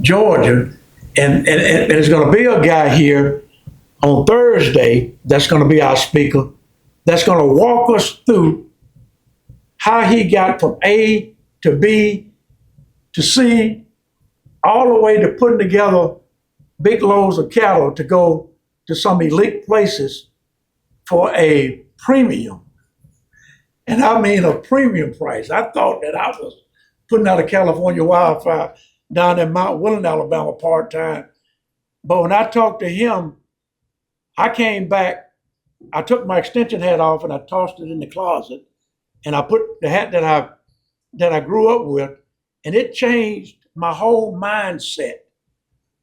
Georgia, and there's going to be a guy here on Thursday that's going to be our speaker, that's going to walk us through how he got from A to B to C, all the way to putting together big loads of cattle to go to some elite places for a premium. And I mean a premium price. I thought that I was putting out a California wildfire down in Mount Willing, Alabama, part-time. But when I talked to him, I came back, I took my extension hat off and I tossed it in the closet. And I put the hat that I grew up with, and it changed my whole mindset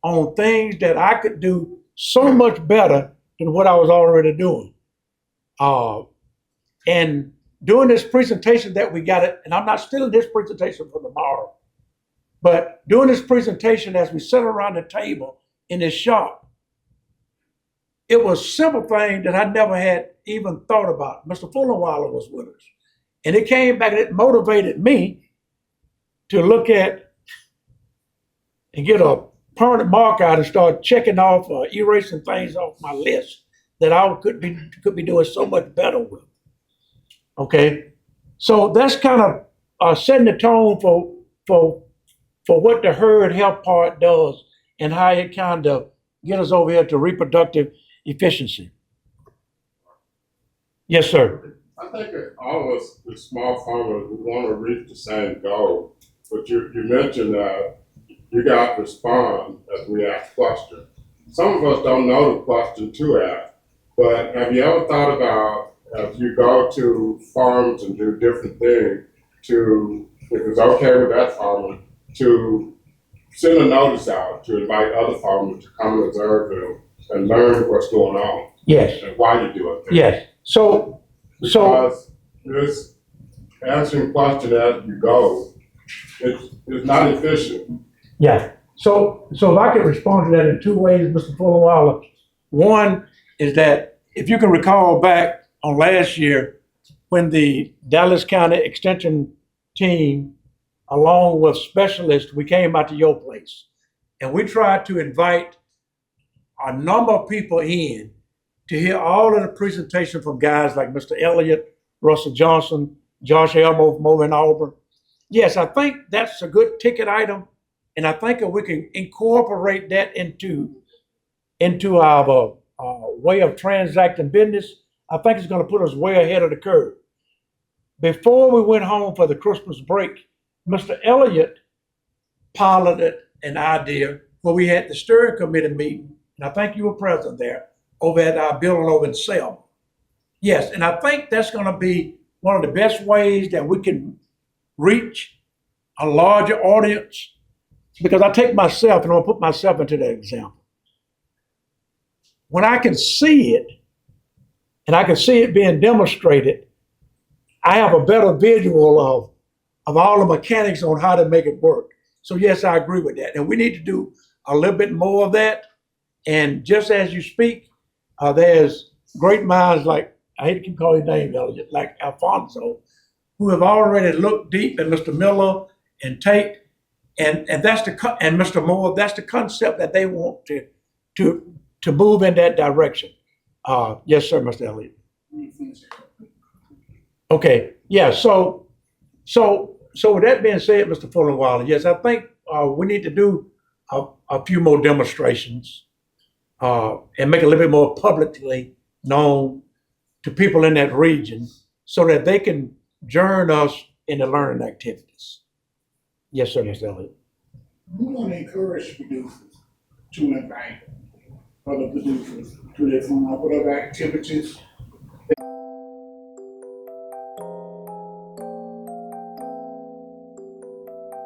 on things that I could do so much better than what I was already doing. And doing this presentation that we got it, and I'm not stealing this presentation for tomorrow, but doing this presentation as we sat around the table in this shop, it was a simple thing that I never had even thought about. Mr. Fullenweiler was with us. And it came back and it motivated me to look at and get a permanent mark out and start checking off or erasing things off my list that I could be doing so much better with. Okay, so that's kind of setting the tone for what the herd health part does and how it kind of get us over here to reproductive efficiency. Yes, sir. I think that all of us, the small farmers, we want to reach the same goal. But you mentioned that you got to respond as we ask questions. Some of us don't know the question to ask, but have you ever thought about, as you go to farms and do different things, to, if it's okay with that farmer, to send a notice out to invite other farmers to come and observe them and learn what's going on? Yes. And why you do it. Yes. So because this answering question as you go, it's not efficient. Yeah. So if I could respond to that in two ways, Mr. Fullenweiler. One is that if you can recall back on last year when the Dallas County Extension team, along with specialists, we came out to your place and we tried to invite a number of people in to hear all of the presentation from guys like Mr. Elliott, Russell Johnson, Josh Elmo from over in Auburn. Yes, I think that's a good ticket item, and I think that we can incorporate that into our way of transacting business. I think it's going to put us way ahead of the curve. Before we went home for the Christmas break, Mr. Elliott piloted an idea where we had the steering committee meeting, and I think you were present there, over at our building over in Selma. Yes, and I think that's going to be one of the best ways that we can reach a larger audience, because I take myself, and I'll put myself into that example. When I can see it, and I can see it being demonstrated, I have a better visual of all the mechanics on how to make it work. So yes, I agree with that. And we need to do a little bit more of that. And just as you speak, there's great minds like, I hate to keep calling your name, Elliot, like Alfonso, who have already looked deep at Mr. Miller and Tate, and Mr. Moore. That's the concept that they want to move in that direction. Yes, sir, Mr. Elliott. Okay, yeah. So with that being said, Mr. Fullenweiler, yes, I think we need to do a few more demonstrations and make it a little bit more publicly known to people in that region so that they can join us in the learning activities. Yes, sir, Mr. Elliott. We want to encourage producers to invite other producers to their farm, whatever activities